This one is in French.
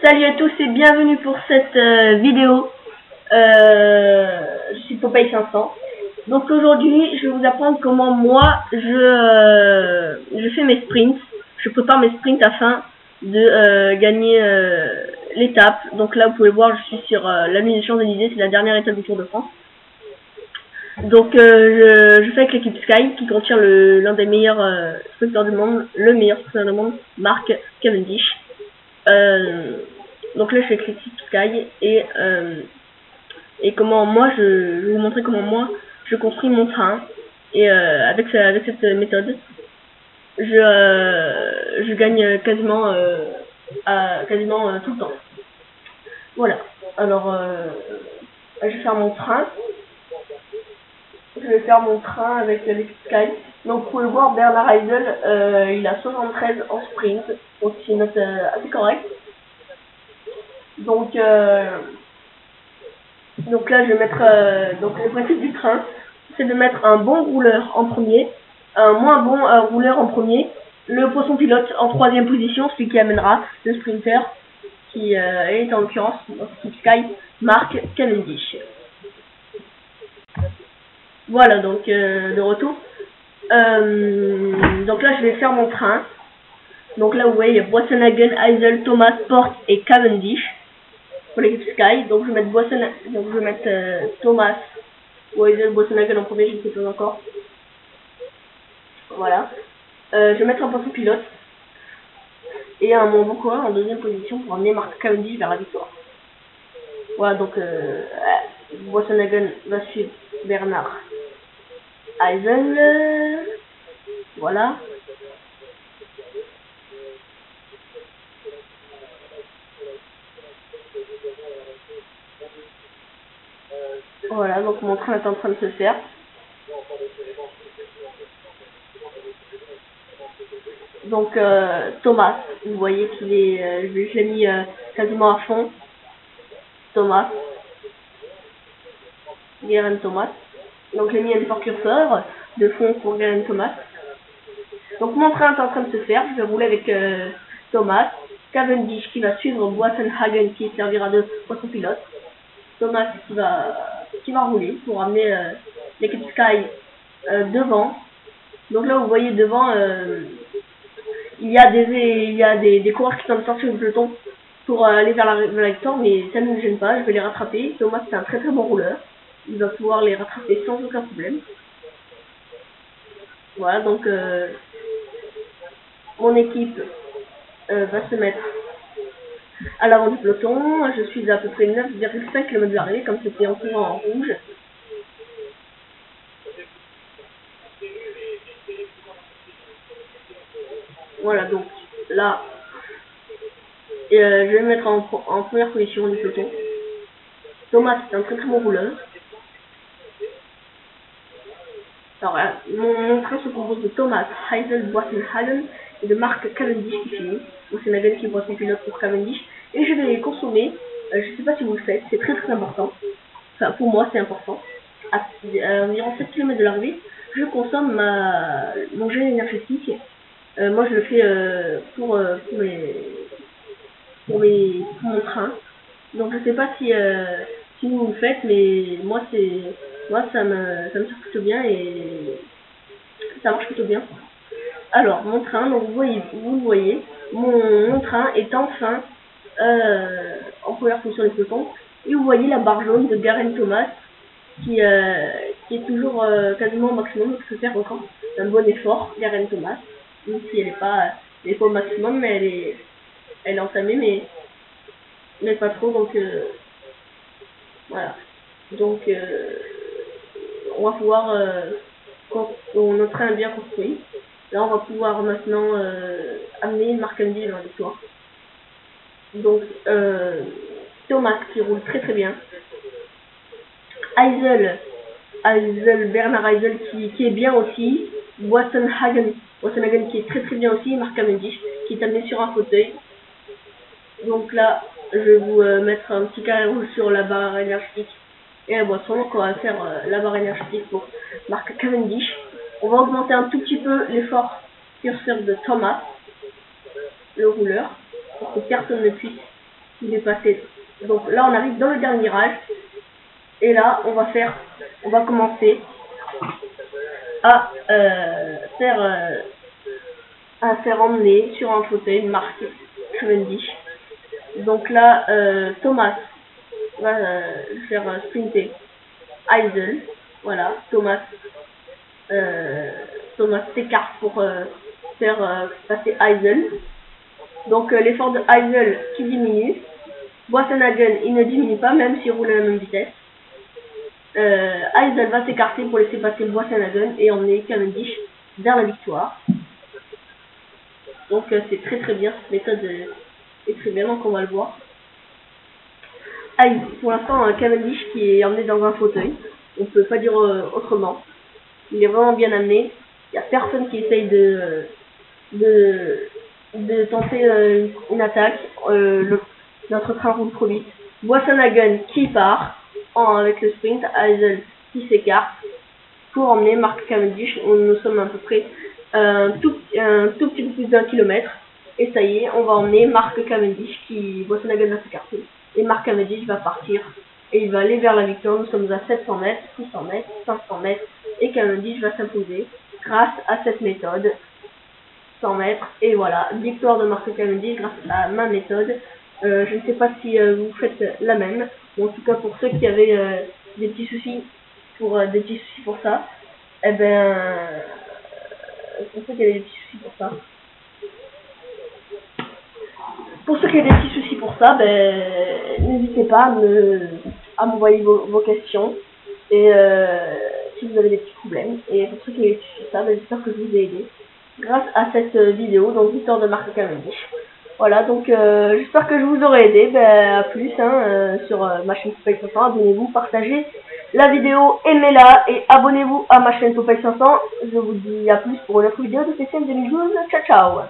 Salut à tous et bienvenue pour cette vidéo. Je suis Popeye 500. Donc aujourd'hui, je vais vous apprendre comment moi je fais mes sprints. Je prépare mes sprints afin de gagner l'étape. Donc là, vous pouvez voir, je suis sur l'avenue des Champs-Élysées, c'est la dernière étape du Tour de France. Donc je fais avec l'équipe Sky qui contient l'un des meilleurs sprinteurs du monde, le meilleur sprinter du monde, Mark Cavendish. Donc là je suis avec l'équipe Sky et comment moi je vais vous montrer comment moi je construis mon train et avec cette méthode je gagne quasiment tout le temps. Voilà, alors je vais faire mon train. Je vais faire mon train avec l'équipe Sky. Donc vous pouvez voir Bernard Heisel, il a 73 en sprint, donc c'est une note assez correcte. Donc là je vais mettre donc le principe du train, c'est de mettre un bon rouleur en premier, un moins bon rouleur en premier, le poisson pilote en troisième position, celui qui amènera le sprinter qui est en l'occurrence dans l'équipe Sky, Mark Cavendish. Voilà, donc de retour. Donc là je vais faire mon train. Donc là vous voyez il y a Boissenhagen, Heisel, Thomas, Porte et Cavendish pour l'équipe Sky. Donc je vais mettre Thomas ou Heisel, Boissenhagen en premier, je ne sais pas encore. Voilà. Je vais mettre un poisson pilote et un bon coureur en deuxième position pour amener Mark Cavendish vers la victoire. Voilà, donc Boissenhagen va suivre Bernard Heisel, voilà. Voilà, donc mon train est en train de se faire. Donc Thomas, vous voyez qu'il est, je l'ai mis quasiment à fond. Thomas, Geraint Thomas. Donc j'ai mis un fort curseur de fond pour Geraint Thomas. Donc mon train est en train de se faire. Je vais rouler avec Thomas, Cavendish qui va suivre Boissenhagen qui servira de poisson pilote. Thomas qui va rouler pour amener l'équipe Sky devant. Donc là vous voyez devant il y a des coureurs qui sont sortis du peloton pour aller vers la victoire, mais ça ne me gêne pas, je vais les rattraper. Thomas c'est un très bon rouleur, il va pouvoir les rattraper sans aucun problème. Voilà, donc mon équipe va se mettre à l'avant du peloton. Je suis à peu près 9,5 km de l'arrivée, comme c'était en courant en rouge. Voilà, donc là je vais me mettre en première position du peloton. Thomas c'est un très bon rouleur. Alors mon train se compose de Thomas, Heisel, Boissenhagen et de Mark Cavendish qui finit. Boissenhagen qui est poisson pilote pour Cavendish. Et je vais les consommer, je sais pas si vous le faites, c'est très important. Enfin pour moi c'est important. À environ 7 km de l'arrivée, je consomme mon gel énergétique. Moi je le fais pour mon train. Donc je sais pas si vous le faites, mais moi ça me sert plutôt bien et ça marche plutôt bien. Alors mon train, donc vous le voyez, mon train est enfin en première position du peloton. Et vous voyez la barre jaune de Geraint Thomas qui est toujours quasiment au maximum, donc se faire encore un bon effort. Geraint Thomas, même si elle n'est pas au maximum, mais elle est entamée, mais pas trop, donc voilà. Donc on va pouvoir quand notre train est bien construit, là on va pouvoir maintenant amener Mark Cavendish dans la victoire. Donc Thomas qui roule très bien, Heisel, Bernard Heisel qui est bien aussi, Boissenhagen qui est très bien aussi, Mark Cavendish qui est amené sur un fauteuil. Donc là je vais vous mettre un petit carré rouge sur la barre énergétique et la boisson. Donc on va faire la barre énergétique pour Mark Cavendish. On va augmenter un tout petit peu l'effort curseur de Thomas, le rouleur, pour que personne ne puisse il est passé. Donc là, on arrive dans le dernier virage. Et là, on va commencer à faire emmener sur un fauteuil marque Cavendish. Donc là, Thomas va faire sprinter Heisel. Voilà, Thomas s'écarte pour faire passer Heisel. Donc l'effort de Heisel qui diminue. Boassenhagen, il ne diminue pas même s'il roule à la même vitesse. Heisel va s'écarter pour laisser passer Boassenhagen et emmener Cavendish vers la victoire. Donc c'est très bien, cette méthode est très bien, donc on va le voir. Pour l'instant, Cavendish qui est emmené dans un fauteuil, on peut pas dire autrement. Il est vraiment bien amené, il n'y a personne qui essaye de tenter une attaque. Notre train roule trop vite. Boassenhagen qui part avec le sprint, Heisel qui s'écarte pour emmener Mark Cavendish. Nous sommes à peu près un tout petit peu plus d'1 kilomètre. Et ça y est, on va emmener Mark Cavendish Boassenhagen va s'écarter. Et Mark Cavendish va partir. Et il va aller vers la victoire. Nous sommes à 700 mètres, 600 mètres, 500 mètres. Et Cavendish va s'imposer grâce à cette méthode. 100 mètres. Et voilà, victoire de Mark Cavendish grâce à ma méthode. Je ne sais pas si vous faites la même. En tout cas, pour ceux qui avaient des petits soucis pour ça, eh ben, pour ceux qui avaient des petits soucis pour ça, n'hésitez pas à m'envoyer vos questions et si vous avez des petits problèmes. Et pour ceux qui avaient des soucis sur ça, j'espère que je vous ai aidé grâce à cette vidéo, donc victoire de Mark Cavendish. Voilà, donc j'espère que je vous aurai aidé. À plus sur ma chaîne Popeye 500. Abonnez-vous, partagez la vidéo, aimez-la et abonnez-vous à ma chaîne Popeye 500. Je vous dis à plus pour une autre vidéo de TCM 2012. Ciao ciao.